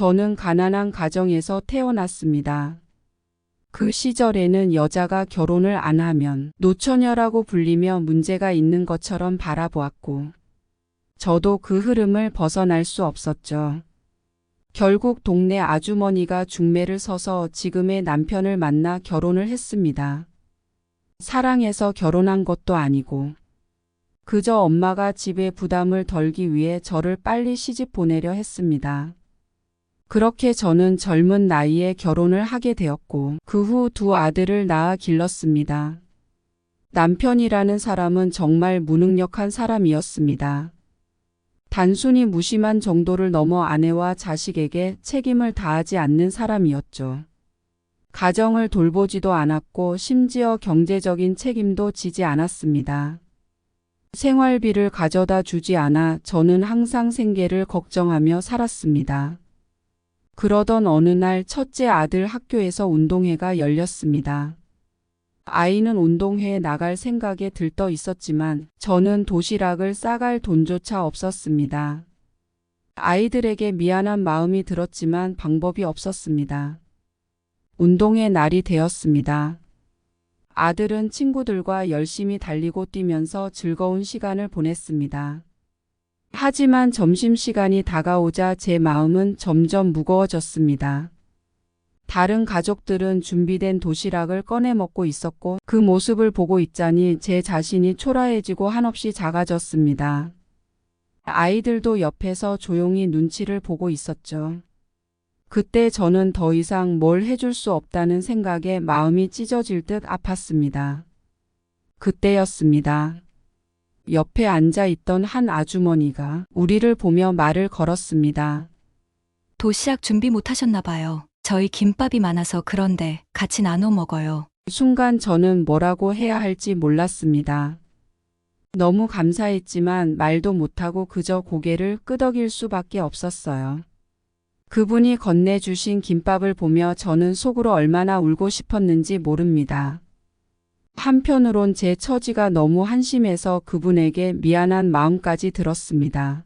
저는 가난한 가정에서 태어났습니다. 그 시절에는 여자가 결혼을 안 하면 노처녀라고 불리며 문제가 있는 것처럼 바라보았고, 저도 그 흐름을 벗어날 수 없었죠. 결국 동네 아주머니가 중매를 서서 지금의 남편을 만나 결혼을 했습니다. 사랑해서 결혼한 것도 아니고, 그저 엄마가 집에 부담을 덜기 위해 저를 빨리 시집 보내려 했습니다. 그렇게 저는 젊은 나이에 결혼을 하게 되었고, 그 후 두 아들을 낳아 길렀습니다. 남편이라는 사람은 정말 무능력한 사람이었습니다. 단순히 무심한 정도를 넘어 아내와 자식에게 책임을 다하지 않는 사람이었죠. 가정을 돌보지도 않았고 심지어 경제적인 책임도 지지 않았습니다. 생활비를 가져다 주지 않아 저는 항상 생계를 걱정하며 살았습니다. 그러던 어느 날 첫째 아들 학교에서 운동회가 열렸습니다. 아이는 운동회에 나갈 생각에 들떠 있었지만 저는 도시락을 싸갈 돈조차 없었습니다. 아이들에게 미안한 마음이 들었지만 방법이 없었습니다. 운동회 날이 되었습니다. 아들은 친구들과 열심히 달리고 뛰면서 즐거운 시간을 보냈습니다. 하지만 점심시간이 다가오자 제 마음은 점점 무거워졌습니다. 다른 가족들은 준비된 도시락을 꺼내 먹고 있었고 그 모습을 보고 있자니 제 자신이 초라해지고 한없이 작아졌습니다. 아이들도 옆에서 조용히 눈치를 보고 있었죠. 그때 저는 더 이상 뭘 해줄 수 없다는 생각에 마음이 찢어질 듯 아팠습니다. 그때였습니다. 옆에 앉아 있던 한 아주머니가 우리를 보며 말을 걸었습니다. 도시락 준비 못 하셨나 봐요. 저희 김밥이 많아서 그런데 같이 나눠 먹어요. 순간 저는 뭐라고 해야 할지 몰랐습니다. 너무 감사했지만 말도 못하고 그저 고개를 끄덕일 수밖에 없었어요. 그분이 건네주신 김밥을 보며 저는 속으로 얼마나 울고 싶었는지 모릅니다. 한편으론 제 처지가 너무 한심해서 그분에게 미안한 마음까지 들었습니다.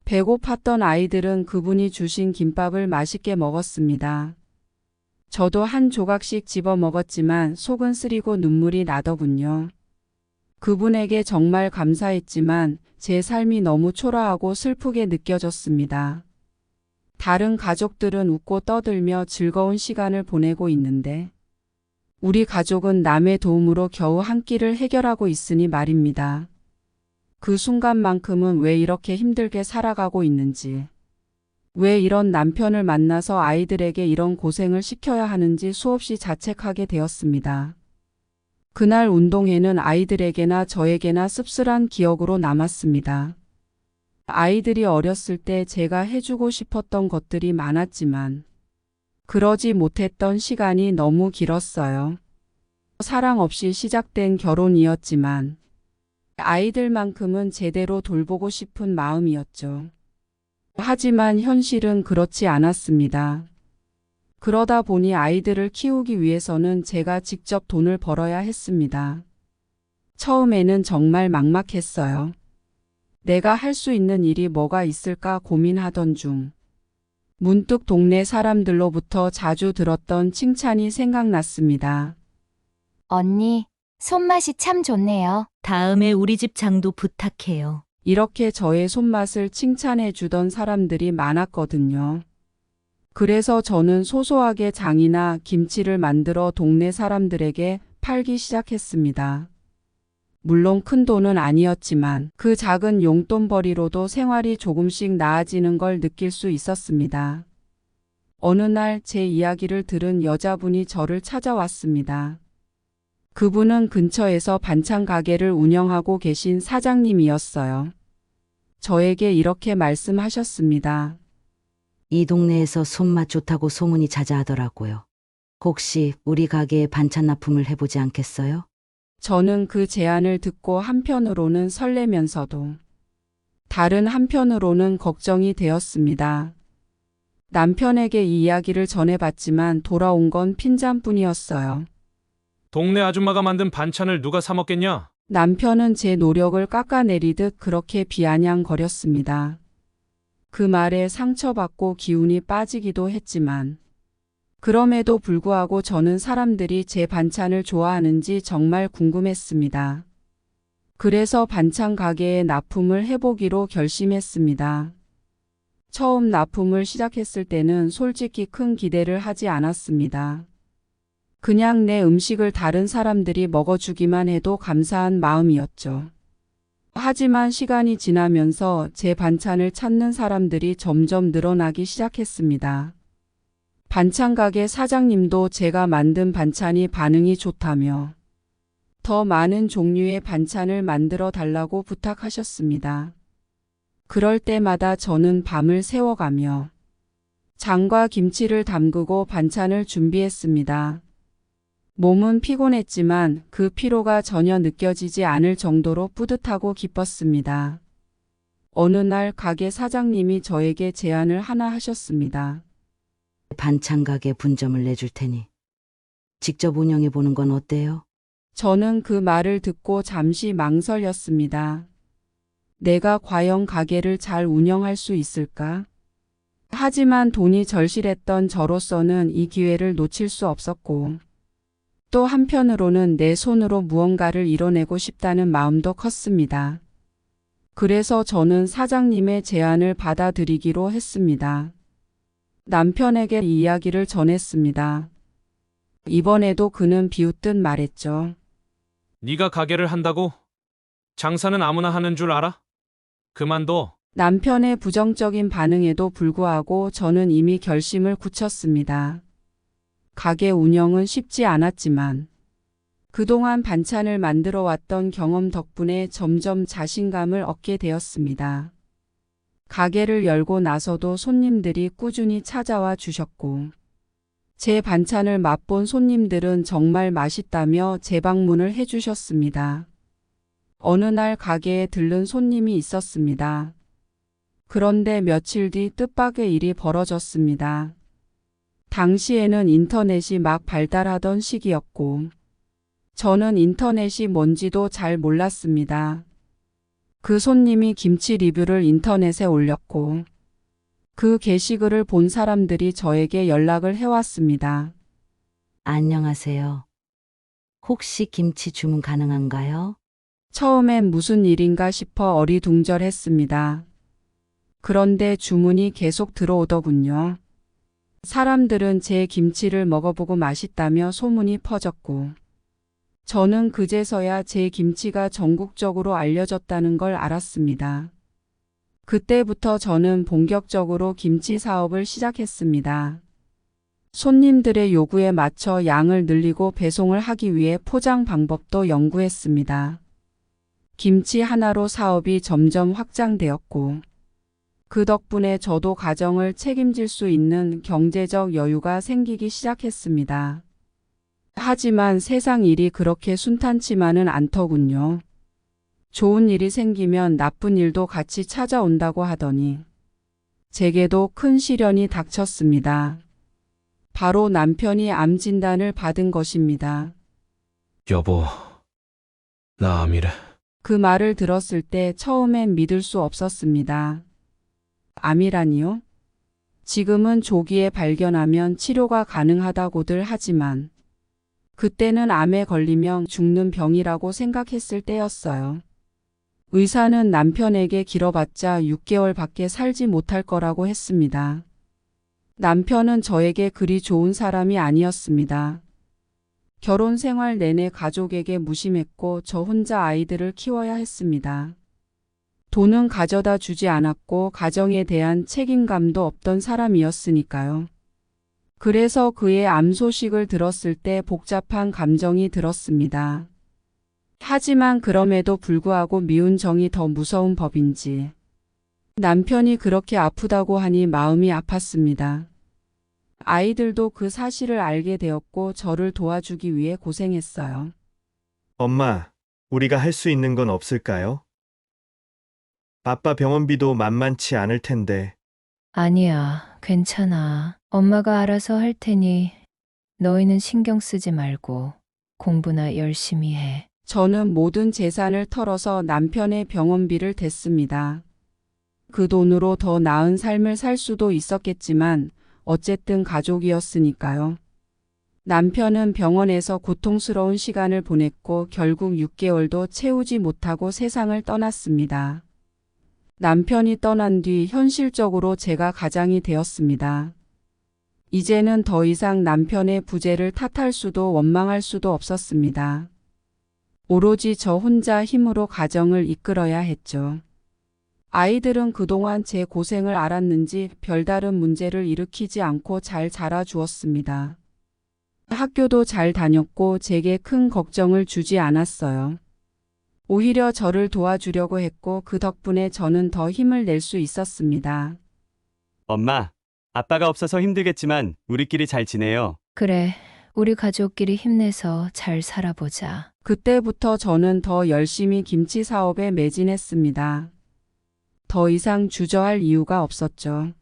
배고팠던 아이들은 그분이 주신 김밥을 맛있게 먹었습니다. 저도 한 조각씩 집어 먹었지만 속은 쓰리고 눈물이 나더군요. 그분에게 정말 감사했지만 제 삶이 너무 초라하고 슬프게 느껴졌습니다. 다른 가족들은 웃고 떠들며 즐거운 시간을 보내고 있는데 우리 가족은 남의 도움으로 겨우 한 끼를 해결하고 있으니 말입니다. 그 순간만큼은 왜 이렇게 힘들게 살아가고 있는지, 왜 이런 남편을 만나서 아이들에게 이런 고생을 시켜야 하는지 수없이 자책하게 되었습니다. 그날 운동회는 아이들에게나 저에게나 씁쓸한 기억으로 남았습니다. 아이들이 어렸을 때 제가 해주고 싶었던 것들이 많았지만 그러지 못했던 시간이 너무 길었어요. 사랑 없이 시작된 결혼이었지만 아이들만큼은 제대로 돌보고 싶은 마음이었죠. 하지만 현실은 그렇지 않았습니다. 그러다 보니 아이들을 키우기 위해서는 제가 직접 돈을 벌어야 했습니다. 처음에는 정말 막막했어요. 내가 할 수 있는 일이 뭐가 있을까 고민하던 중 문득 동네 사람들로부터 자주 들었던 칭찬이 생각났습니다. 언니, 손맛이 참 좋네요. 다음에 우리 집 장도 부탁해요. 이렇게 저의 손맛을 칭찬해 주던 사람들이 많았거든요. 그래서 저는 소소하게 장이나 김치를 만들어 동네 사람들에게 팔기 시작했습니다. 물론 큰 돈은 아니었지만 그 작은 용돈벌이로도 생활이 조금씩 나아지는 걸 느낄 수 있었습니다. 어느 날 제 이야기를 들은 여자분이 저를 찾아왔습니다. 그분은 근처에서 반찬 가게를 운영하고 계신 사장님이었어요. 저에게 이렇게 말씀하셨습니다. 이 동네에서 손맛 좋다고 소문이 자자하더라고요. 혹시 우리 가게에 반찬 납품을 해보지 않겠어요? 저는 그 제안을 듣고 한편으로는 설레면서도 다른 한편으로는 걱정이 되었습니다. 남편에게 이 이야기를 전해봤지만 돌아온 건 핀잔뿐이었어요. 동네 아줌마가 만든 반찬을 누가 사 먹겠냐? 남편은 제 노력을 깎아내리듯 그렇게 비아냥거렸습니다. 그 말에 상처받고 기운이 빠지기도 했지만 그럼에도 불구하고 저는 사람들이 제 반찬을 좋아하는지 정말 궁금했습니다. 그래서 반찬 가게에 납품을 해보기로 결심했습니다. 처음 납품을 시작했을 때는 솔직히 큰 기대를 하지 않았습니다. 그냥 내 음식을 다른 사람들이 먹어주기만 해도 감사한 마음이었죠. 하지만 시간이 지나면서 제 반찬을 찾는 사람들이 점점 늘어나기 시작했습니다. 반찬 가게 사장님도 제가 만든 반찬이 반응이 좋다며 더 많은 종류의 반찬을 만들어 달라고 부탁하셨습니다. 그럴 때마다 저는 밤을 새워가며 장과 김치를 담그고 반찬을 준비했습니다. 몸은 피곤했지만 그 피로가 전혀 느껴지지 않을 정도로 뿌듯하고 기뻤습니다. 어느 날 가게 사장님이 저에게 제안을 하나 하셨습니다. 반찬 가게 분점을 내줄 테니 직접 운영해 보는 건 어때요? 저는 그 말을 듣고 잠시 망설였습니다. 내가 과연 가게를 잘 운영할 수 있을까? 하지만 돈이 절실했던 저로서는 이 기회를 놓칠 수 없었고 또 한편으로는 내 손으로 무언가를 이뤄내고 싶다는 마음도 컸습니다. 그래서 저는 사장님의 제안을 받아들이기로 했습니다. 남편에게 이 이야기를 전했습니다. 이번에도 그는 비웃듯 말했죠. 네가 가게를 한다고? 장사는 아무나 하는 줄 알아? 그만둬. 남편의 부정적인 반응에도 불구하고 저는 이미 결심을 굳혔습니다. 가게 운영은 쉽지 않았지만 그동안 반찬을 만들어 왔던 경험 덕분에 점점 자신감을 얻게 되었습니다. 가게를 열고 나서도 손님들이 꾸준히 찾아와 주셨고 제 반찬을 맛본 손님들은 정말 맛있다며 재방문을 해주셨습니다. 어느 날 가게에 들른 손님이 있었습니다. 그런데 며칠 뒤 뜻밖의 일이 벌어졌습니다. 당시에는 인터넷이 막 발달하던 시기였고 저는 인터넷이 뭔지도 잘 몰랐습니다. 그 손님이 김치 리뷰를 인터넷에 올렸고 그 게시글을 본 사람들이 저에게 연락을 해왔습니다. 안녕하세요. 혹시 김치 주문 가능한가요? 처음엔 무슨 일인가 싶어 어리둥절했습니다. 그런데 주문이 계속 들어오더군요. 사람들은 제 김치를 먹어보고 맛있다며 소문이 퍼졌고 저는 그제서야 제 김치가 전국적으로 알려졌다는 걸 알았습니다. 그때부터 저는 본격적으로 김치 사업을 시작했습니다. 손님들의 요구에 맞춰 양을 늘리고 배송을 하기 위해 포장 방법도 연구했습니다. 김치 하나로 사업이 점점 확장되었고 그 덕분에 저도 가정을 책임질 수 있는 경제적 여유가 생기기 시작했습니다. 하지만 세상 일이 그렇게 순탄치만은 않더군요. 좋은 일이 생기면 나쁜 일도 같이 찾아온다고 하더니 제게도 큰 시련이 닥쳤습니다. 바로 남편이 암 진단을 받은 것입니다. 여보, 나 암이래. 그 말을 들었을 때 처음엔 믿을 수 없었습니다. 암이라니요? 지금은 조기에 발견하면 치료가 가능하다고들 하지만 그때는 암에 걸리면 죽는 병이라고 생각했을 때였어요. 의사는 남편에게 길어봤자 6개월밖에 살지 못할 거라고 했습니다. 남편은 저에게 그리 좋은 사람이 아니었습니다. 결혼 생활 내내 가족에게 무심했고 저 혼자 아이들을 키워야 했습니다. 돈은 가져다 주지 않았고 가정에 대한 책임감도 없던 사람이었으니까요. 그래서 그의 암 소식을 들었을 때 복잡한 감정이 들었습니다. 하지만 그럼에도 불구하고 미운 정이 더 무서운 법인지 남편이 그렇게 아프다고 하니 마음이 아팠습니다. 아이들도 그 사실을 알게 되었고 저를 도와주기 위해 고생했어요. 엄마, 우리가 할 수 있는 건 없을까요? 아빠 병원비도 만만치 않을 텐데. 아니야, 괜찮아. 엄마가 알아서 할 테니 너희는 신경 쓰지 말고 공부나 열심히 해. 저는 모든 재산을 털어서 남편의 병원비를 댔습니다. 그 돈으로 더 나은 삶을 살 수도 있었겠지만 어쨌든 가족이었으니까요. 남편은 병원에서 고통스러운 시간을 보냈고 결국 6개월도 채우지 못하고 세상을 떠났습니다. 남편이 떠난 뒤 현실적으로 제가 가장이 되었습니다. 이제는 더 이상 남편의 부재를 탓할 수도 원망할 수도 없었습니다. 오로지 저 혼자 힘으로 가정을 이끌어야 했죠. 아이들은 그동안 제 고생을 알았는지 별다른 문제를 일으키지 않고 잘 자라주었습니다. 학교도 잘 다녔고 제게 큰 걱정을 주지 않았어요. 오히려 저를 도와주려고 했고 그 덕분에 저는 더 힘을 낼 수 있었습니다. 엄마, 아빠가 없어서 힘들겠지만 우리끼리 잘 지내요. 그래, 우리 가족끼리 힘내서 잘 살아보자. 그때부터 저는 더 열심히 김치 사업에 매진했습니다. 더 이상 주저할 이유가 없었죠.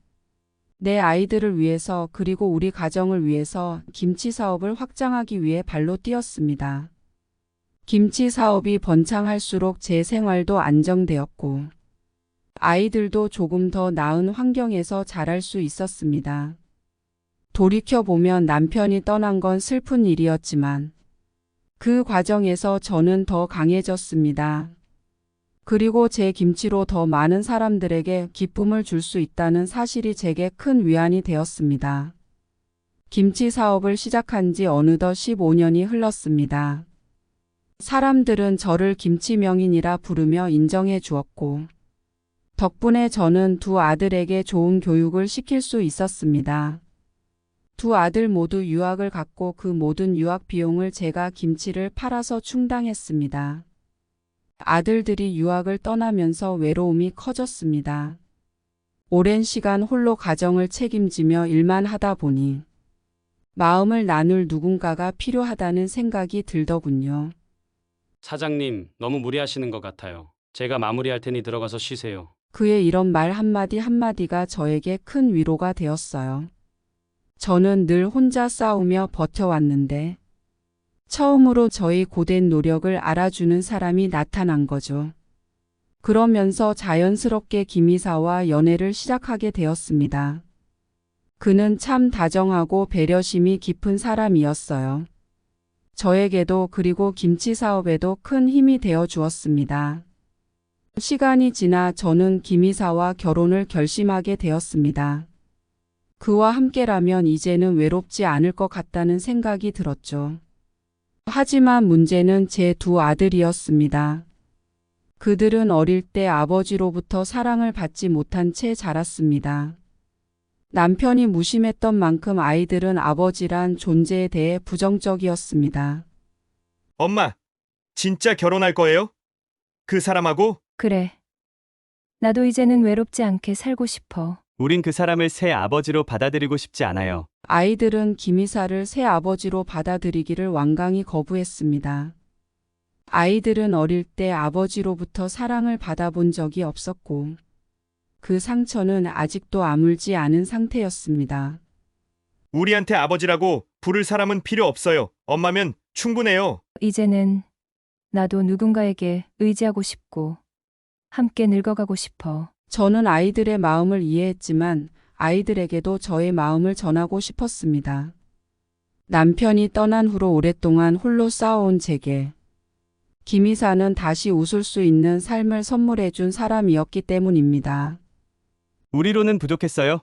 내 아이들을 위해서 그리고 우리 가정을 위해서 김치 사업을 확장하기 위해 발로 뛰었습니다. 김치 사업이 번창할수록 제 생활도 안정되었고 아이들도 조금 더 나은 환경에서 자랄 수 있었습니다. 돌이켜보면 남편이 떠난 건 슬픈 일이었지만 그 과정에서 저는 더 강해졌습니다. 그리고 제 김치로 더 많은 사람들에게 기쁨을 줄 수 있다는 사실이 제게 큰 위안이 되었습니다. 김치 사업을 시작한 지 어느덧 15년이 흘렀습니다. 사람들은 저를 김치 명인이라 부르며 인정해 주었고 덕분에 저는 두 아들에게 좋은 교육을 시킬 수 있었습니다. 두 아들 모두 유학을 갔고 그 모든 유학 비용을 제가 김치를 팔아서 충당했습니다. 아들들이 유학을 떠나면서 외로움이 커졌습니다. 오랜 시간 홀로 가정을 책임지며 일만 하다 보니 마음을 나눌 누군가가 필요하다는 생각이 들더군요. 사장님, 너무 무리하시는 것 같아요. 제가 마무리할 테니 들어가서 쉬세요. 그의 이런 말 한마디 한마디가 저에게 큰 위로가 되었어요. 저는 늘 혼자 싸우며 버텨왔는데 처음으로 저의 고된 노력을 알아주는 사람이 나타난 거죠. 그러면서 자연스럽게 김이사와 연애를 시작하게 되었습니다. 그는 참 다정하고 배려심이 깊은 사람이었어요. 저에게도 그리고 김치 사업에도 큰 힘이 되어 주었습니다. 시간이 지나 저는 김이사와 결혼을 결심하게 되었습니다. 그와 함께라면 이제는 외롭지 않을 것 같다는 생각이 들었죠. 하지만 문제는 제 두 아들이었습니다. 그들은 어릴 때 아버지로부터 사랑을 받지 못한 채 자랐습니다. 남편이 무심했던 만큼 아이들은 아버지란 존재에 대해 부정적이었습니다. 엄마, 진짜 결혼할 거예요? 그 사람하고? 그래. 나도 이제는 외롭지 않게 살고 싶어. 우린 그 사람을 새 아버지로 받아들이고 싶지 않아요. 아이들은 김이사를 새 아버지로 받아들이기를 완강히 거부했습니다. 아이들은 어릴 때 아버지로부터 사랑을 받아본 적이 없었고 그 상처는 아직도 아물지 않은 상태였습니다. 우리한테 아버지라고 부를 사람은 필요 없어요. 엄마면 충분해요. 이제는 나도 누군가에게 의지하고 싶고 함께 늙어가고 싶어. 저는 아이들의 마음을 이해했지만 아이들에게도 저의 마음을 전하고 싶었습니다. 남편이 떠난 후로 오랫동안 홀로 싸워온 제게 김이사는 다시 웃을 수 있는 삶을 선물해 준 사람이었기 때문입니다. 우리로는 부족했어요.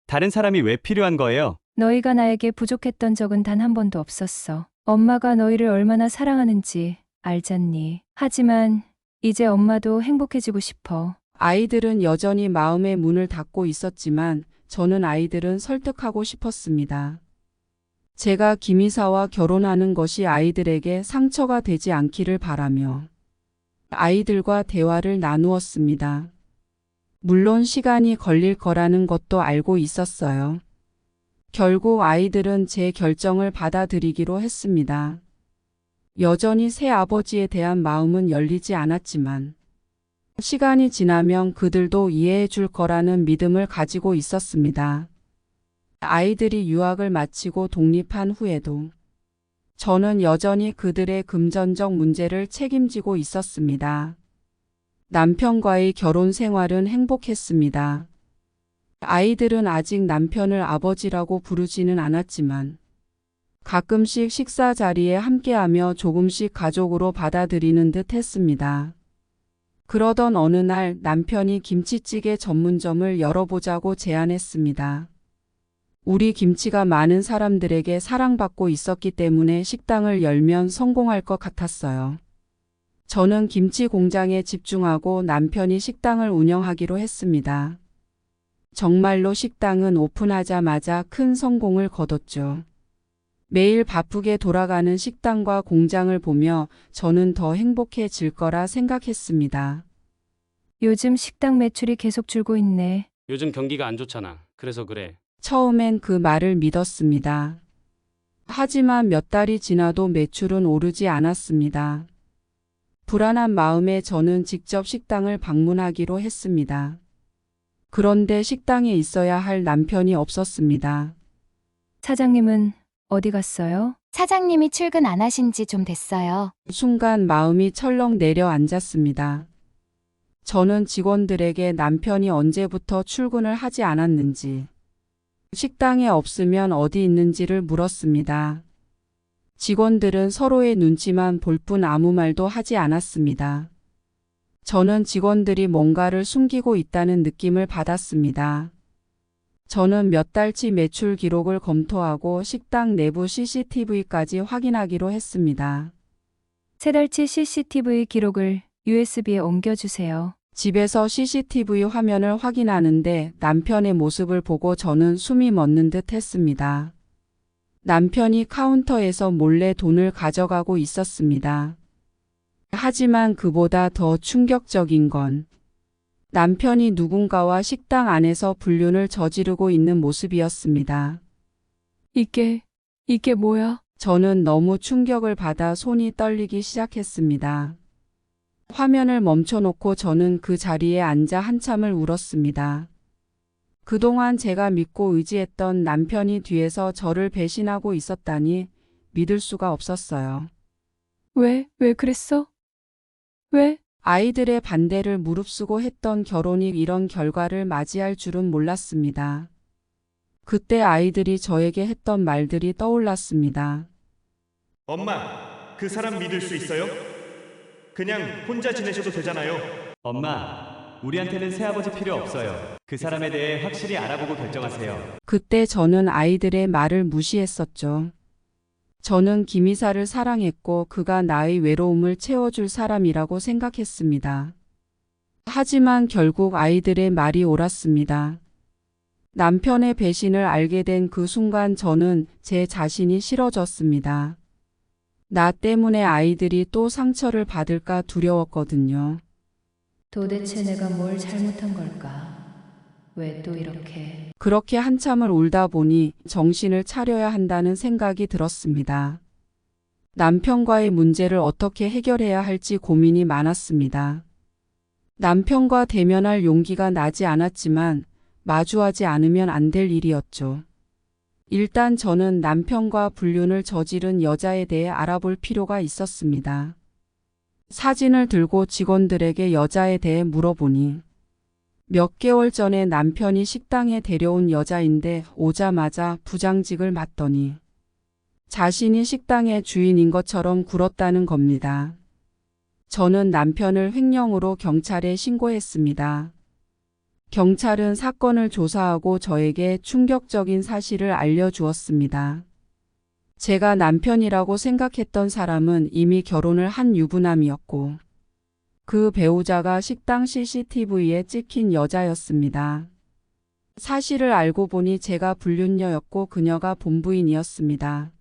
다른 사람이 왜 필요한 거예요? 너희가 나에게 부족했던 적은 단 한 번도 없었어. 엄마가 너희를 얼마나 사랑하는지 알잖니. 하지만 이제 엄마도 행복해지고 싶어. 아이들은 여전히 마음의 문을 닫고 있었지만 저는 아이들은 설득하고 싶었습니다. 제가 김이사와 결혼하는 것이 아이들에게 상처가 되지 않기를 바라며 아이들과 대화를 나누었습니다. 물론 시간이 걸릴 거라는 것도 알고 있었어요. 결국 아이들은 제 결정을 받아들이기로 했습니다. 여전히 새 아버지에 대한 마음은 열리지 않았지만 시간이 지나면 그들도 이해해 줄 거라는 믿음을 가지고 있었습니다. 아이들이 유학을 마치고 독립한 후에도 저는 여전히 그들의 금전적 문제를 책임지고 있었습니다. 남편과의 결혼 생활은 행복했습니다. 아이들은 아직 남편을 아버지라고 부르지는 않았지만 가끔씩 식사 자리에 함께하며 조금씩 가족으로 받아들이는 듯 했습니다. 그러던 어느 날 남편이 김치찌개 전문점을 열어보자고 제안했습니다. 우리 김치가 많은 사람들에게 사랑받고 있었기 때문에 식당을 열면 성공할 것 같았어요. 저는 김치 공장에 집중하고 남편이 식당을 운영하기로 했습니다. 정말로 식당은 오픈하자마자 큰 성공을 거뒀죠. 매일 바쁘게 돌아가는 식당과 공장을 보며 저는 더 행복해질 거라 생각했습니다. 요즘 식당 매출이 계속 줄고 있네. 요즘 경기가 안 좋잖아. 그래서 그래. 처음엔 그 말을 믿었습니다. 하지만 몇 달이 지나도 매출은 오르지 않았습니다. 불안한 마음에 저는 직접 식당을 방문하기로 했습니다. 그런데 식당에 있어야 할 남편이 없었습니다. 사장님은 어디 갔어요? 사장님이 출근 안 하신 지 좀 됐어요. 순간 마음이 철렁 내려앉았습니다. 저는 직원들에게 남편이 언제부터 출근을 하지 않았는지, 식당에 없으면 어디 있는지를 물었습니다. 직원들은 서로의 눈치만 볼 뿐 아무 말도 하지 않았습니다. 저는 직원들이 뭔가를 숨기고 있다는 느낌을 받았습니다. 저는 몇 달치 매출 기록을 검토하고 식당 내부 CCTV까지 확인하기로 했습니다. 3달치 CCTV 기록을 USB에 옮겨주세요. 집에서 CCTV 화면을 확인하는데 남편의 모습을 보고 저는 숨이 멎는 듯 했습니다. 남편이 카운터에서 몰래 돈을 가져가고 있었습니다. 하지만 그보다 더 충격적인 건 남편이 누군가와 식당 안에서 불륜을 저지르고 있는 모습이었습니다. 이게 뭐야? 저는 너무 충격을 받아 손이 떨리기 시작했습니다. 화면을 멈춰놓고 저는 그 자리에 앉아 한참을 울었습니다. 그동안 제가 믿고 의지했던 남편이 뒤에서 저를 배신하고 있었다니 믿을 수가 없었어요. 왜 그랬어? 왜? 아이들의 반대를 무릅쓰고 했던 결혼이 이런 결과를 맞이할 줄은 몰랐습니다. 그때 아이들이 저에게 했던 말들이 떠올랐습니다. 엄마, 그 사람 믿을 수 있어요? 그냥 혼자 지내셔도 되잖아요. 엄마, 우리한테는 새아버지 필요 없어요. 그 사람에 대해 확실히 알아보고 결정하세요. 그때 저는 아이들의 말을 무시했었죠. 저는 김이사를 사랑했고 그가 나의 외로움을 채워줄 사람이라고 생각했습니다. 하지만 결국 아이들의 말이 옳았습니다. 남편의 배신을 알게 된 그 순간 저는 제 자신이 싫어졌습니다. 나 때문에 아이들이 또 상처를 받을까 두려웠거든요. 도대체 내가 뭘 잘못한 걸까? 왜 또 이렇게? 그렇게 한참을 울다 보니 정신을 차려야 한다는 생각이 들었습니다. 남편과의 문제를 어떻게 해결해야 할지 고민이 많았습니다. 남편과 대면할 용기가 나지 않았지만 마주하지 않으면 안 될 일이었죠. 일단 저는 남편과 불륜을 저지른 여자에 대해 알아볼 필요가 있었습니다. 사진을 들고 직원들에게 여자에 대해 물어보니 몇 개월 전에 남편이 식당에 데려온 여자인데 오자마자 부장직을 맡더니 자신이 식당의 주인인 것처럼 굴었다는 겁니다. 저는 남편을 횡령으로 경찰에 신고했습니다. 경찰은 사건을 조사하고 저에게 충격적인 사실을 알려주었습니다. 제가 남편이라고 생각했던 사람은 이미 결혼을 한 유부남이었고 그 배우자가 식당 CCTV에 찍힌 여자였습니다. 사실을 알고 보니 제가 불륜녀였고 그녀가 본부인이었습니다.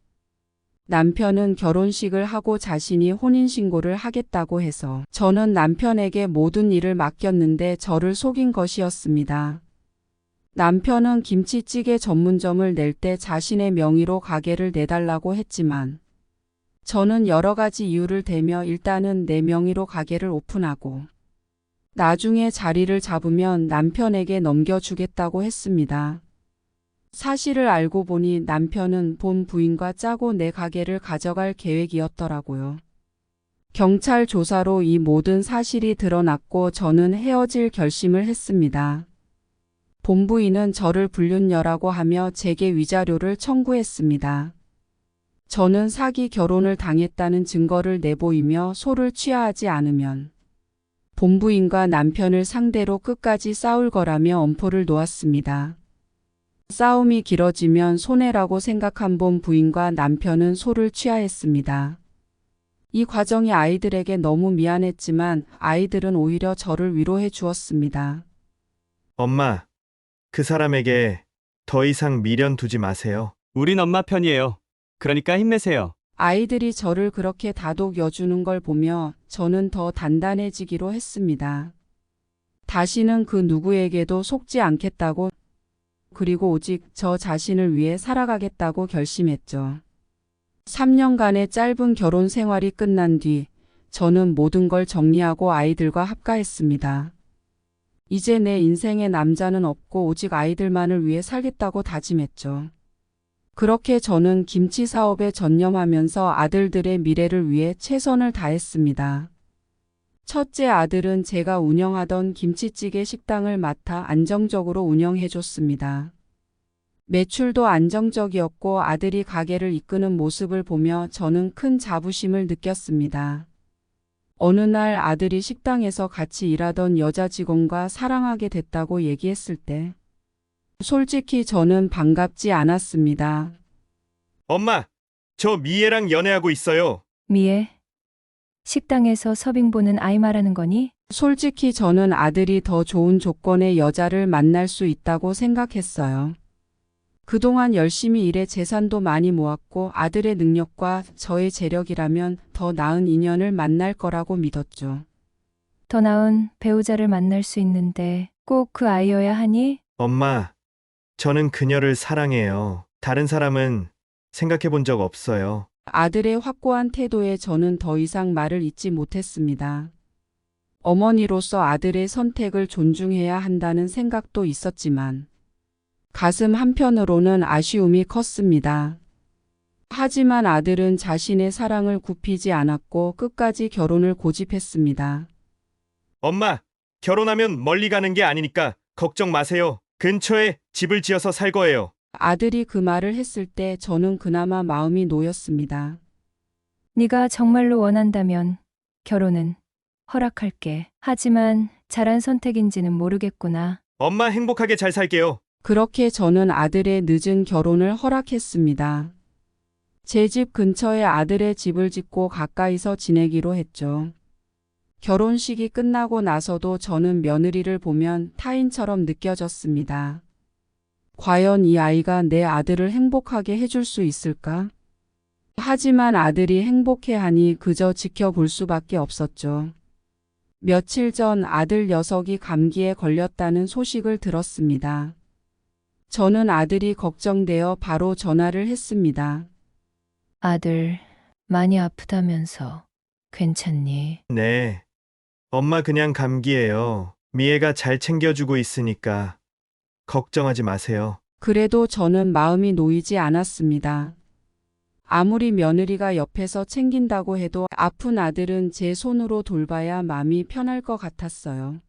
남편은 결혼식을 하고 자신이 혼인신고를 하겠다고 해서 저는 남편에게 모든 일을 맡겼는데 저를 속인 것이었습니다. 남편은 김치찌개 전문점을 낼 때 자신의 명의로 가게를 내달라고 했지만 저는 여러 가지 이유를 대며 일단은 내 명의로 가게를 오픈하고 나중에 자리를 잡으면 남편에게 넘겨주겠다고 했습니다. 사실을 알고 보니 남편은 본 부인과 짜고 내 가게를 가져갈 계획이었더라고요. 경찰 조사로 이 모든 사실이 드러났고 저는 헤어질 결심을 했습니다. 본부인은 저를 불륜녀라고 하며 제게 위자료를 청구했습니다. 저는 사기 결혼을 당했다는 증거를 내보이며 소를 취하하지 않으면 본부인과 남편을 상대로 끝까지 싸울 거라며 엄포를 놓았습니다. 싸움이 길어지면 손해라고 생각한 본부인과 남편은 소를 취하했습니다. 이 과정이 아이들에게 너무 미안했지만 아이들은 오히려 저를 위로해 주었습니다. 엄마, 그 사람에게 더 이상 미련 두지 마세요. 우린 엄마 편이에요. 그러니까 힘내세요. 아이들이 저를 그렇게 다독여주는 걸 보며 저는 더 단단해지기로 했습니다. 다시는 그 누구에게도 속지 않겠다고, 그리고 오직 저 자신을 위해 살아가겠다고 결심했죠. 3년간의 짧은 결혼 생활이 끝난 뒤 저는 모든 걸 정리하고 아이들과 합가했습니다. 이제 내 인생에 남자는 없고 오직 아이들만을 위해 살겠다고 다짐했죠. 그렇게 저는 김치 사업에 전념하면서 아들들의 미래를 위해 최선을 다했습니다. 첫째 아들은 제가 운영하던 김치찌개 식당을 맡아 안정적으로 운영해줬습니다. 매출도 안정적이었고 아들이 가게를 이끄는 모습을 보며 저는 큰 자부심을 느꼈습니다. 어느 날 아들이 식당에서 같이 일하던 여자 직원과 사랑하게 됐다고 얘기했을 때 솔직히 저는 반갑지 않았습니다. 엄마, 저 미애랑 연애하고 있어요. 미애. 식당에서 서빙 보는 아이 말하는 거니? 솔직히 저는 아들이 더 좋은 조건의 여자를 만날 수 있다고 생각했어요. 그동안 열심히 일해 재산도 많이 모았고 아들의 능력과 저의 재력이라면 더 나은 인연을 만날 거라고 믿었죠. 더 나은 배우자를 만날 수 있는데 꼭 그 아이여야 하니? 엄마, 저는 그녀를 사랑해요. 다른 사람은 생각해 본 적 없어요. 아들의 확고한 태도에 저는 더 이상 말을 잇지 못했습니다. 어머니로서 아들의 선택을 존중해야 한다는 생각도 있었지만 가슴 한편으로는 아쉬움이 컸습니다. 하지만 아들은 자신의 사랑을 굽히지 않았고 끝까지 결혼을 고집했습니다. 엄마, 결혼하면 멀리 가는 게 아니니까 걱정 마세요. 근처에 집을 지어서 살 거예요. 아들이 그 말을 했을 때 저는 그나마 마음이 놓였습니다. 네가 정말로 원한다면 결혼은 허락할게. 하지만 잘한 선택인지는 모르겠구나. 엄마 행복하게 잘 살게요. 그렇게 저는 아들의 늦은 결혼을 허락했습니다. 제 집 근처에 아들의 집을 짓고 가까이서 지내기로 했죠. 결혼식이 끝나고 나서도 저는 며느리를 보면 타인처럼 느껴졌습니다. 과연 이 아이가 내 아들을 행복하게 해줄 수 있을까? 하지만 아들이 행복해하니 그저 지켜볼 수밖에 없었죠. 며칠 전 아들 녀석이 감기에 걸렸다는 소식을 들었습니다. 저는 아들이 걱정되어 바로 전화를 했습니다. 아들, 많이 아프다면서. 괜찮니? 네. 엄마 그냥 감기예요. 미애가 잘 챙겨주고 있으니까 걱정하지 마세요. 그래도 저는 마음이 놓이지 않았습니다. 아무리 며느리가 옆에서 챙긴다고 해도 아픈 아들은 제 손으로 돌봐야 마음이 편할 것 같았어요.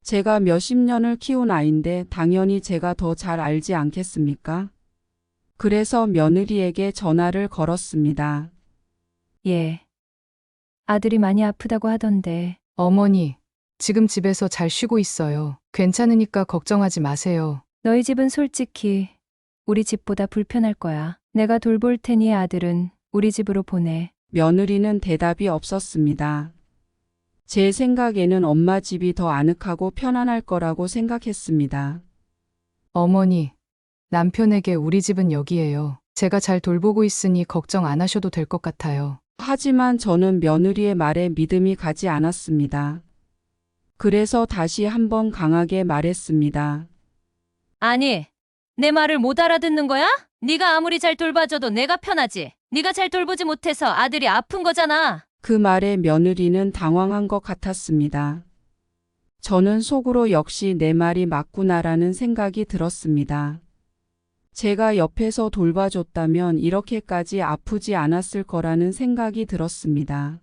제가 몇십 년을 키운 아이인데 당연히 제가 더 잘 알지 않겠습니까? 그래서 며느리에게 전화를 걸었습니다. 예. 아들이 많이 아프다고 하던데. 어머니, 지금 집에서 잘 쉬고 있어요. 괜찮으니까 걱정하지 마세요. 너희 집은 솔직히 우리 집보다 불편할 거야. 내가 돌볼 테니 아들은 우리 집으로 보내. 며느리는 대답이 없었습니다. 제 생각에는 엄마 집이 더 아늑하고 편안할 거라고 생각했습니다. 어머니, 남편에게 우리 집은 여기예요. 제가 잘 돌보고 있으니 걱정 안 하셔도 될 것 같아요. 하지만 저는 며느리의 말에 믿음이 가지 않았습니다. 그래서 다시 한번 강하게 말했습니다. 아니, 내 말을 못 알아듣는 거야? 네가 아무리 잘 돌봐줘도 내가 편하지. 네가 잘 돌보지 못해서 아들이 아픈 거잖아. 그 말에 며느리는 당황한 것 같았습니다. 저는 속으로 역시 내 말이 맞구나라는 생각이 들었습니다. 제가 옆에서 돌봐줬다면 이렇게까지 아프지 않았을 거라는 생각이 들었습니다.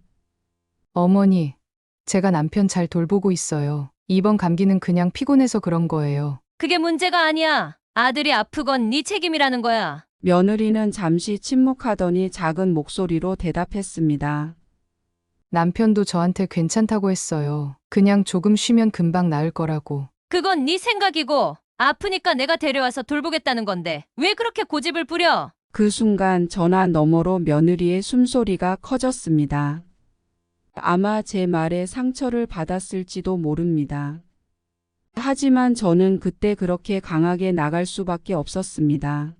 어머니, 제가 남편 잘 돌보고 있어요. 이번 감기는 그냥 피곤해서 그런 거예요. 그게 문제가 아니야. 아들이 아프건 네 책임이라는 거야. 며느리는 잠시 침묵하더니 작은 목소리로 대답했습니다. 남편도 저한테 괜찮다고 했어요. 그냥 조금 쉬면 금방 나을 거라고. 그건 네 생각이고 아프니까 내가 데려와서 돌보겠다는 건데 왜 그렇게 고집을 부려? 그 순간 전화 너머로 며느리의 숨소리가 커졌습니다. 아마 제 말에 상처를 받았을지도 모릅니다. 하지만 저는 그때 그렇게 강하게 나갈 수밖에 없었습니다.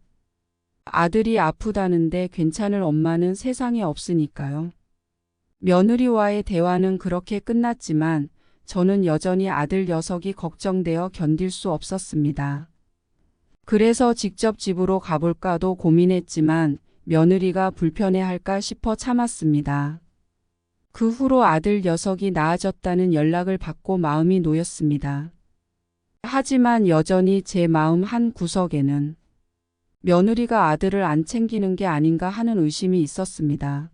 아들이 아프다는데 괜찮을 엄마는 세상에 없으니까요. 며느리와의 대화는 그렇게 끝났지만 저는 여전히 아들 녀석이 걱정되어 견딜 수 없었습니다. 그래서 직접 집으로 가볼까도 고민했지만 며느리가 불편해할까 싶어 참았습니다. 그 후로 아들 녀석이 나아졌다는 연락을 받고 마음이 놓였습니다. 하지만 여전히 제 마음 한 구석에는 며느리가 아들을 안 챙기는 게 아닌가 하는 의심이 있었습니다.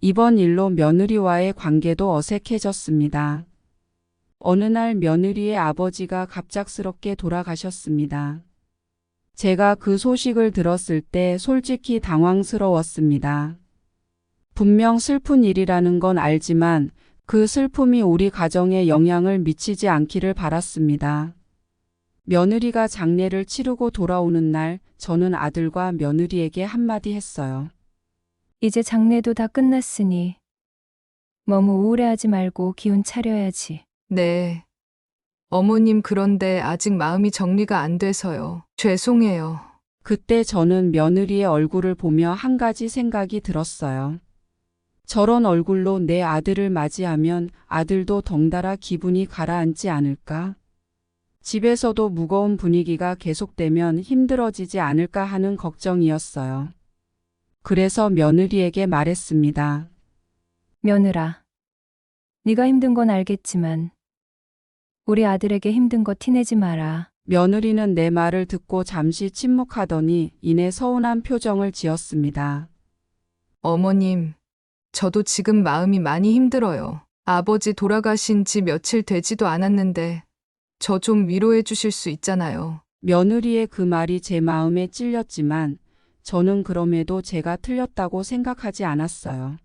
이번 일로 며느리와의 관계도 어색해졌습니다. 어느 날 며느리의 아버지가 갑작스럽게 돌아가셨습니다. 제가 그 소식을 들었을 때 솔직히 당황스러웠습니다. 분명 슬픈 일이라는 건 알지만 그 슬픔이 우리 가정에 영향을 미치지 않기를 바랐습니다. 며느리가 장례를 치르고 돌아오는 날 저는 아들과 며느리에게 한마디 했어요. 이제 장례도 다 끝났으니 너무 우울해하지 말고 기운 차려야지. 네. 어머님, 그런데 아직 마음이 정리가 안 돼서요. 죄송해요. 그때 저는 며느리의 얼굴을 보며 한 가지 생각이 들었어요. 저런 얼굴로 내 아들을 맞이하면 아들도 덩달아 기분이 가라앉지 않을까? 집에서도 무거운 분위기가 계속되면 힘들어지지 않을까 하는 걱정이었어요. 그래서 며느리에게 말했습니다. 며느라, 네가 힘든 건 알겠지만 우리 아들에게 힘든 거 티내지 마라. 며느리는 내 말을 듣고 잠시 침묵하더니 이내 서운한 표정을 지었습니다. 어머님, 저도 지금 마음이 많이 힘들어요. 아버지 돌아가신 지 며칠 되지도 않았는데 저 좀 위로해 주실 수 있잖아요. 며느리의 그 말이 제 마음에 찔렸지만 저는 그럼에도 제가 틀렸다고 생각하지 않았어요.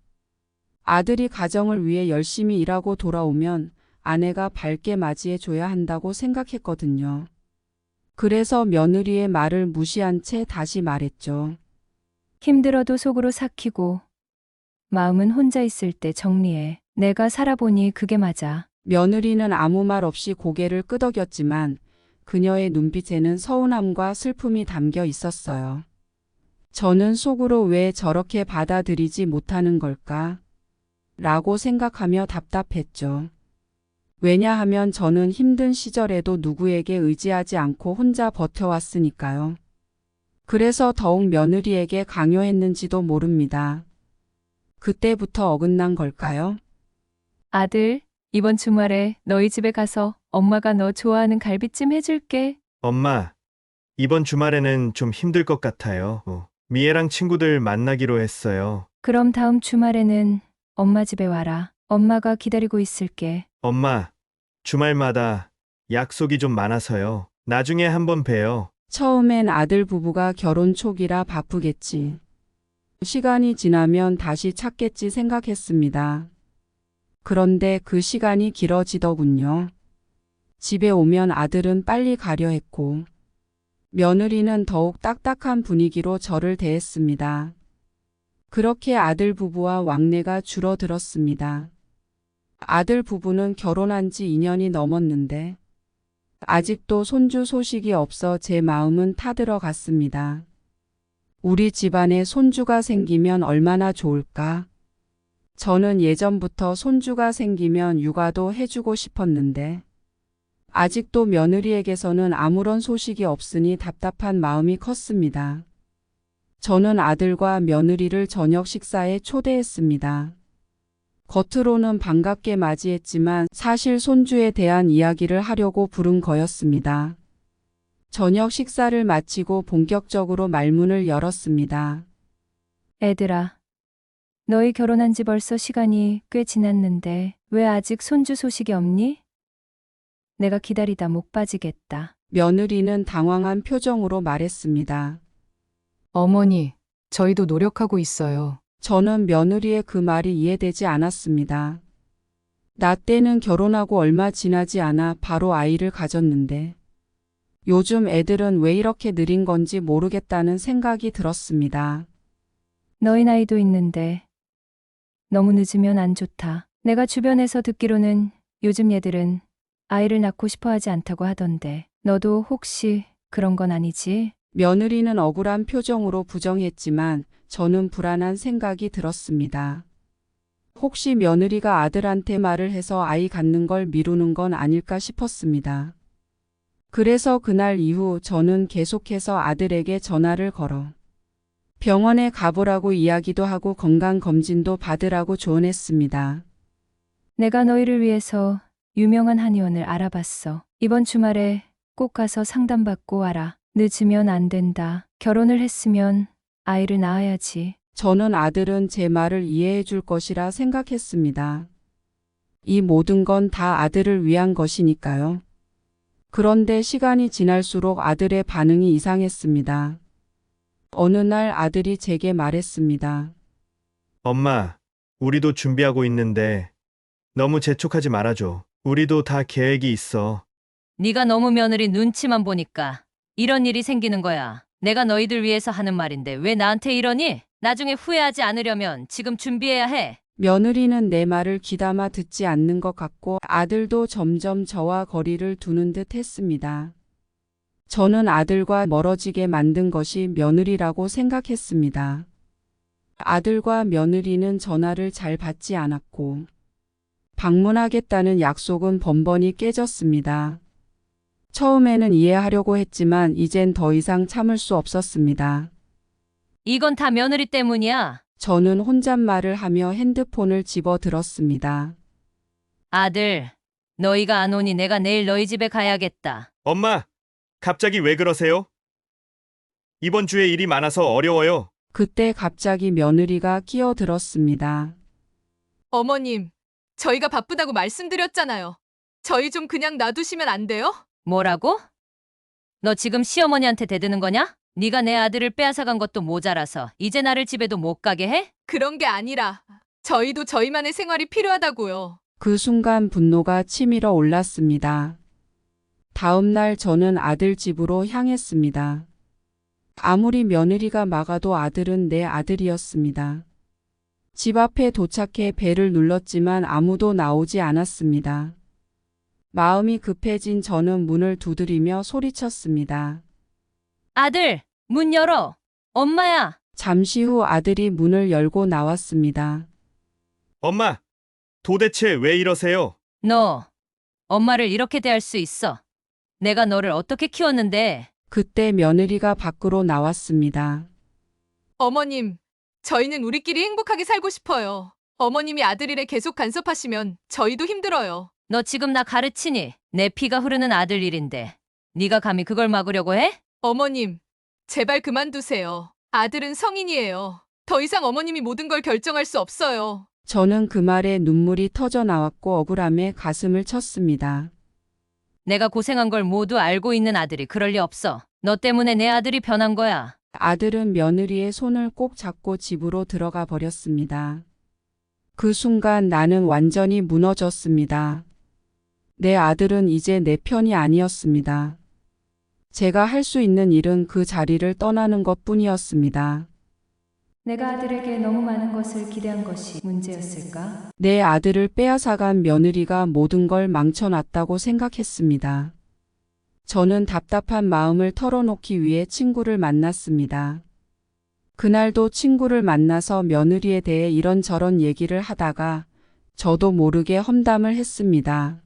아들이 가정을 위해 열심히 일하고 돌아오면 아내가 밝게 맞이해 줘야 한다고 생각했거든요. 그래서 며느리의 말을 무시한 채 다시 말했죠. 힘들어도 속으로 삭히고 마음은 혼자 있을 때 정리해. 내가 살아보니 그게 맞아. 며느리는 아무 말 없이 고개를 끄덕였지만 그녀의 눈빛에는 서운함과 슬픔이 담겨 있었어요. 저는 속으로 왜 저렇게 받아들이지 못하는 걸까? 라고 생각하며 답답했죠. 왜냐하면 저는 힘든 시절에도 누구에게 의지하지 않고 혼자 버텨왔으니까요. 그래서 더욱 며느리에게 강요했는지도 모릅니다. 그때부터 어긋난 걸까요? 아들, 이번 주말에 너희 집에 가서 엄마가 너 좋아하는 갈비찜 해줄게. 엄마, 이번 주말에는 좀 힘들 것 같아요. 미애랑 친구들 만나기로 했어요. 그럼 다음 주말에는 엄마 집에 와라. 엄마가 기다리고 있을게. 엄마, 주말마다 약속이 좀 많아서요. 나중에 한번 봬요. 처음엔 아들 부부가 결혼 초기라 바쁘겠지. 시간이 지나면 다시 찾겠지 생각했습니다. 그런데 그 시간이 길어지더군요. 집에 오면 아들은 빨리 가려 했고 며느리는 더욱 딱딱한 분위기로 저를 대했습니다. 그렇게 아들 부부와 왕래가 줄어들었습니다. 아들 부부는 결혼한 지 2년이 넘었는데 아직도 손주 소식이 없어 제 마음은 타들어갔습니다. 우리 집안에 손주가 생기면 얼마나 좋을까? 저는 예전부터 손주가 생기면 육아도 해주고 싶었는데 아직도 며느리에게서는 아무런 소식이 없으니 답답한 마음이 컸습니다. 저는 아들과 며느리를 저녁 식사에 초대했습니다. 겉으로는 반갑게 맞이했지만 사실 손주에 대한 이야기를 하려고 부른 거였습니다. 저녁 식사를 마치고 본격적으로 말문을 열었습니다. 애들아, 너희 결혼한 지 벌써 시간이 꽤 지났는데 왜 아직 손주 소식이 없니? 내가 기다리다 목 빠지겠다. 며느리는 당황한 표정으로 말했습니다. 어머니, 저희도 노력하고 있어요. 저는 며느리의 그 말이 이해되지 않았습니다. 나 때는 결혼하고 얼마 지나지 않아 바로 아이를 가졌는데 요즘 애들은 왜 이렇게 느린 건지 모르겠다는 생각이 들었습니다. 너희 나이도 있는데 너무 늦으면 안 좋다. 내가 주변에서 듣기로는 요즘 얘들은 아이를 낳고 싶어 하지 않다고 하던데 너도 혹시 그런 건 아니지? 며느리는 억울한 표정으로 부정했지만 저는 불안한 생각이 들었습니다. 혹시 며느리가 아들한테 말을 해서 아이 갖는 걸 미루는 건 아닐까 싶었습니다. 그래서 그날 이후 저는 계속해서 아들에게 전화를 걸어 병원에 가보라고 이야기도 하고 건강검진도 받으라고 조언했습니다. 내가 너희를 위해서 유명한 한의원을 알아봤어. 이번 주말에 꼭 가서 상담받고 와라. 늦으면 안 된다. 결혼을 했으면 아이를 낳아야지. 저는 아들은 제 말을 이해해 줄 것이라 생각했습니다. 이 모든 건 다 아들을 위한 것이니까요. 그런데 시간이 지날수록 아들의 반응이 이상했습니다. 어느 날 아들이 제게 말했습니다. 엄마, 우리도 준비하고 있는데 너무 재촉하지 말아줘. 우리도 다 계획이 있어. 네가 너무 며느리 눈치만 보니까 이런 일이 생기는 거야. 내가 너희들 위해서 하는 말인데 왜 나한테 이러니? 나중에 후회하지 않으려면 지금 준비해야 해. 며느리는 내 말을 귀담아 듣지 않는 것 같고 아들도 점점 저와 거리를 두는 듯 했습니다. 저는 아들과 멀어지게 만든 것이 며느리라고 생각했습니다. 아들과 며느리는 전화를 잘 받지 않았고 방문하겠다는 약속은 번번이 깨졌습니다. 처음에는 이해하려고 했지만 이젠 더 이상 참을 수 없었습니다. 이건 다 며느리 때문이야. 저는 혼잣말을 하며 핸드폰을 집어들었습니다. 아들, 너희가 안 오니 내가 내일 너희 집에 가야겠다. 엄마, 갑자기 왜 그러세요? 이번 주에 일이 많아서 어려워요. 그때 갑자기 며느리가 끼어들었습니다. 어머님, 저희가 바쁘다고 말씀드렸잖아요. 저희 좀 그냥 놔두시면 안 돼요? 뭐라고? 너 지금 시어머니한테 대드는 거냐? 네가 내 아들을 빼앗아간 것도 모자라서 이제 나를 집에도 못 가게 해? 그런 게 아니라 저희도 저희만의 생활이 필요하다고요. 그 순간 분노가 치밀어 올랐습니다. 다음 날 저는 아들 집으로 향했습니다. 아무리 며느리가 막아도 아들은 내 아들이었습니다. 집 앞에 도착해 벨을 눌렀지만 아무도 나오지 않았습니다. 마음이 급해진 저는 문을 두드리며 소리쳤습니다. 아들, 문 열어. 엄마야. 잠시 후 아들이 문을 열고 나왔습니다. 엄마, 도대체 왜 이러세요? 너 엄마를 이렇게 대할 수 있어. 내가 너를 어떻게 키웠는데. 그때 며느리가 밖으로 나왔습니다. 어머님, 저희는 우리끼리 행복하게 살고 싶어요. 어머님이 아들 일에 계속 간섭하시면 저희도 힘들어요. 너 지금 나 가르치니? 내 피가 흐르는 아들 일인데 네가 감히 그걸 막으려고 해? 어머님, 제발 그만두세요. 아들은 성인이에요. 더 이상 어머님이 모든 걸 결정할 수 없어요. 저는 그 말에 눈물이 터져 나왔고 억울함에 가슴을 쳤습니다. 내가 고생한 걸 모두 알고 있는 아들이 그럴 리 없어. 너 때문에 내 아들이 변한 거야. 아들은 며느리의 손을 꼭 잡고 집으로 들어가 버렸습니다. 그 순간 나는 완전히 무너졌습니다. 내 아들은 이제 내 편이 아니었습니다. 제가 할 수 있는 일은 그 자리를 떠나는 것뿐이었습니다. 내가 아들에게 너무 많은 것을 기대한 것이 문제였을까? 내 아들을 빼앗아간 며느리가 모든 걸 망쳐놨다고 생각했습니다. 저는 답답한 마음을 털어놓기 위해 친구를 만났습니다. 그날도 친구를 만나서 며느리에 대해 이런저런 얘기를 하다가 저도 모르게 험담을 했습니다.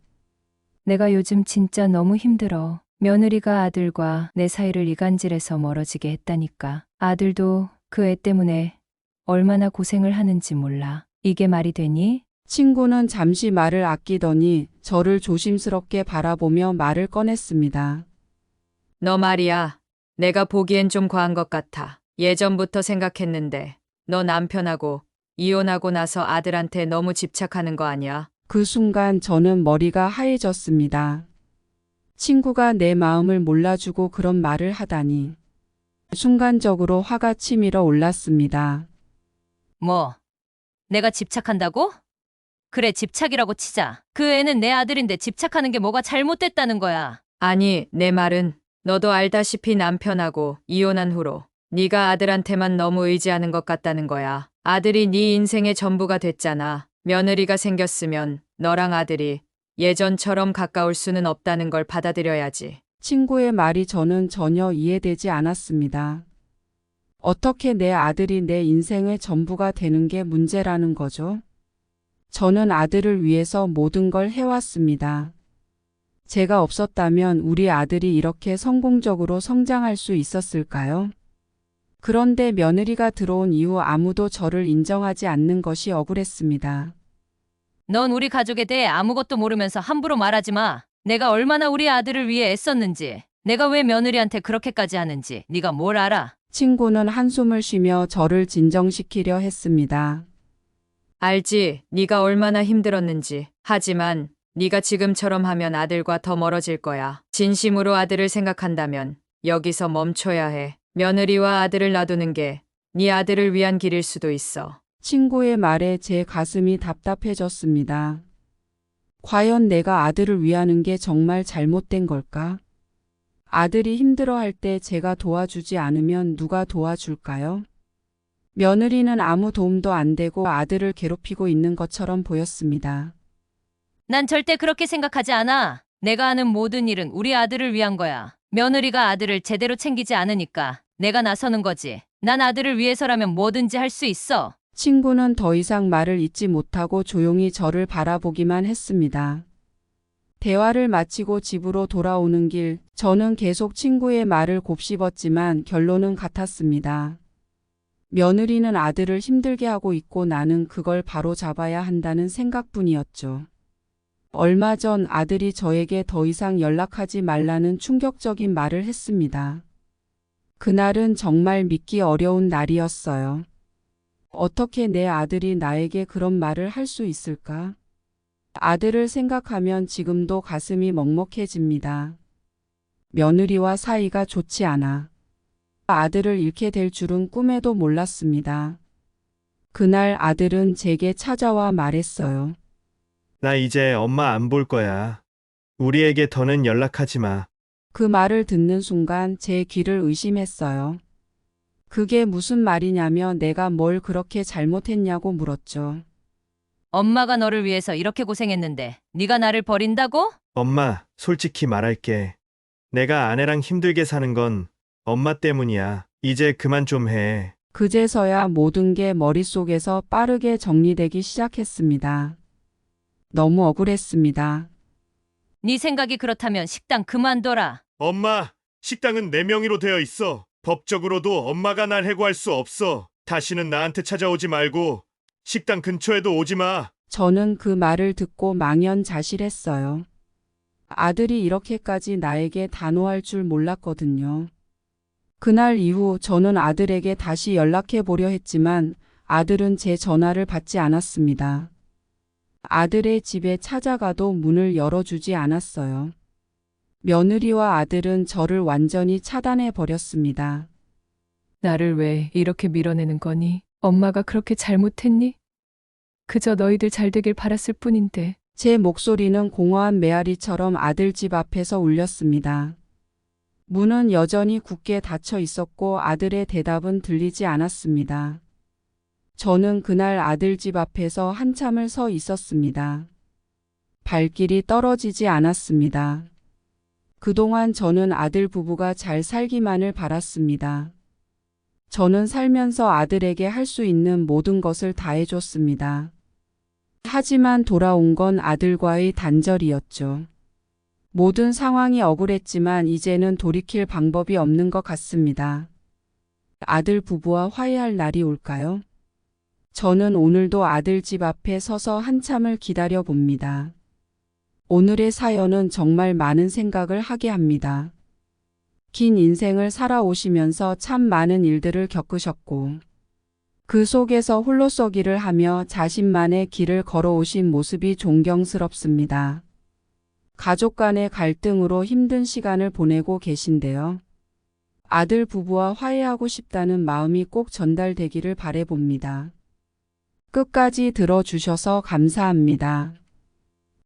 내가 요즘 진짜 너무 힘들어. 며느리가 아들과 내 사이를 이간질해서 멀어지게 했다니까. 아들도 그 애 때문에 얼마나 고생을 하는지 몰라. 이게 말이 되니? 친구는 잠시 말을 아끼더니 저를 조심스럽게 바라보며 말을 꺼냈습니다. 너 말이야. 내가 보기엔 좀 과한 것 같아. 예전부터 생각했는데 너 남편하고 이혼하고 나서 아들한테 너무 집착하는 거 아니야? 그 순간 저는 머리가 하얘졌습니다. 친구가 내 마음을 몰라주고 그런 말을 하다니. 순간적으로 화가 치밀어 올랐습니다. 뭐, 내가 집착한다고? 그래, 집착이라고 치자. 그 애는 내 아들인데 집착하는 게 뭐가 잘못됐다는 거야. 아니, 내 말은 너도 알다시피 남편하고 이혼한 후로 네가 아들한테만 너무 의지하는 것 같다는 거야. 아들이 네 인생의 전부가 됐잖아. 며느리가 생겼으면 너랑 아들이 예전처럼 가까울 수는 없다는 걸 받아들여야지. 친구의 말이 저는 전혀 이해되지 않았습니다. 어떻게 내 아들이 내 인생의 전부가 되는 게 문제라는 거죠? 저는 아들을 위해서 모든 걸 해왔습니다. 제가 없었다면 우리 아들이 이렇게 성공적으로 성장할 수 있었을까요? 그런데 며느리가 들어온 이후 아무도 저를 인정하지 않는 것이 억울했습니다. 넌 우리 가족에 대해 아무것도 모르면서 함부로 말하지 마. 내가 얼마나 우리 아들을 위해 애썼는지, 내가 왜 며느리한테 그렇게까지 하는지 네가 뭘 알아? 친구는 한숨을 쉬며 저를 진정시키려 했습니다. 알지, 네가 얼마나 힘들었는지. 하지만 네가 지금처럼 하면 아들과 더 멀어질 거야. 진심으로 아들을 생각한다면 여기서 멈춰야 해. 며느리와 아들을 놔두는 게 네 아들을 위한 길일 수도 있어. 친구의 말에 제 가슴이 답답해졌습니다. 과연 내가 아들을 위하는 게 정말 잘못된 걸까? 아들이 힘들어할 때 제가 도와주지 않으면 누가 도와줄까요? 며느리는 아무 도움도 안 되고 아들을 괴롭히고 있는 것처럼 보였습니다. 난 절대 그렇게 생각하지 않아. 내가 하는 모든 일은 우리 아들을 위한 거야. 며느리가 아들을 제대로 챙기지 않으니까 내가 나서는 거지. 난 아들을 위해서라면 뭐든지 할 수 있어. 친구는 더 이상 말을 잇지 못하고 조용히 저를 바라보기만 했습니다. 대화를 마치고 집으로 돌아오는 길, 저는 계속 친구의 말을 곱씹었지만 결론은 같았습니다. 며느리는 아들을 힘들게 하고 있고 나는 그걸 바로 잡아야 한다는 생각뿐이었죠. 얼마 전 아들이 저에게 더 이상 연락하지 말라는 충격적인 말을 했습니다. 그날은 정말 믿기 어려운 날이었어요. 어떻게 내 아들이 나에게 그런 말을 할 수 있을까? 아들을 생각하면 지금도 가슴이 먹먹해집니다. 며느리와 사이가 좋지 않아. 아들을 잃게 될 줄은 꿈에도 몰랐습니다. 그날 아들은 제게 찾아와 말했어요. 나 이제 엄마 안 볼 거야. 우리에게 더는 연락하지 마. 그 말을 듣는 순간 제 귀를 의심했어요. 그게 무슨 말이냐며 내가 뭘 그렇게 잘못했냐고 물었죠. 엄마가 너를 위해서 이렇게 고생했는데 네가 나를 버린다고? 엄마, 솔직히 말할게. 내가 아내랑 힘들게 사는 건 엄마 때문이야. 이제 그만 좀 해. 그제서야 모든 게 머릿속에서 빠르게 정리되기 시작했습니다. 너무 억울했습니다. 네 생각이 그렇다면 식당 그만둬라. 엄마, 식당은 내 명의로 되어 있어. 법적으로도 엄마가 날 해고할 수 없어. 다시는 나한테 찾아오지 말고 식당 근처에도 오지 마. 저는 그 말을 듣고 망연자실했어요. 아들이 이렇게까지 나에게 단호할 줄 몰랐거든요. 그날 이후 저는 아들에게 다시 연락해 보려 했지만 아들은 제 전화를 받지 않았습니다. 아들의 집에 찾아가도 문을 열어주지 않았어요. 며느리와 아들은 저를 완전히 차단해 버렸습니다. 나를 왜 이렇게 밀어내는 거니? 엄마가 그렇게 잘못했니? 그저 너희들 잘 되길 바랐을 뿐인데. 제 목소리는 공허한 메아리처럼 아들 집 앞에서 울렸습니다. 문은 여전히 굳게 닫혀 있었고 아들의 대답은 들리지 않았습니다. 저는 그날 아들 집 앞에서 한참을 서 있었습니다. 발길이 떨어지지 않았습니다. 그동안 저는 아들 부부가 잘 살기만을 바랐습니다. 저는 살면서 아들에게 할 수 있는 모든 것을 다 해줬습니다. 하지만 돌아온 건 아들과의 단절이었죠. 모든 상황이 억울했지만 이제는 돌이킬 방법이 없는 것 같습니다. 아들 부부와 화해할 날이 올까요? 저는 오늘도 아들 집 앞에 서서 한참을 기다려 봅니다. 오늘의 사연은 정말 많은 생각을 하게 합니다. 긴 인생을 살아오시면서 참 많은 일들을 겪으셨고, 그 속에서 홀로서기를 하며 자신만의 길을 걸어오신 모습이 존경스럽습니다. 가족 간의 갈등으로 힘든 시간을 보내고 계신데요. 아들 부부와 화해하고 싶다는 마음이 꼭 전달되기를 바라봅니다. 끝까지 들어주셔서 감사합니다.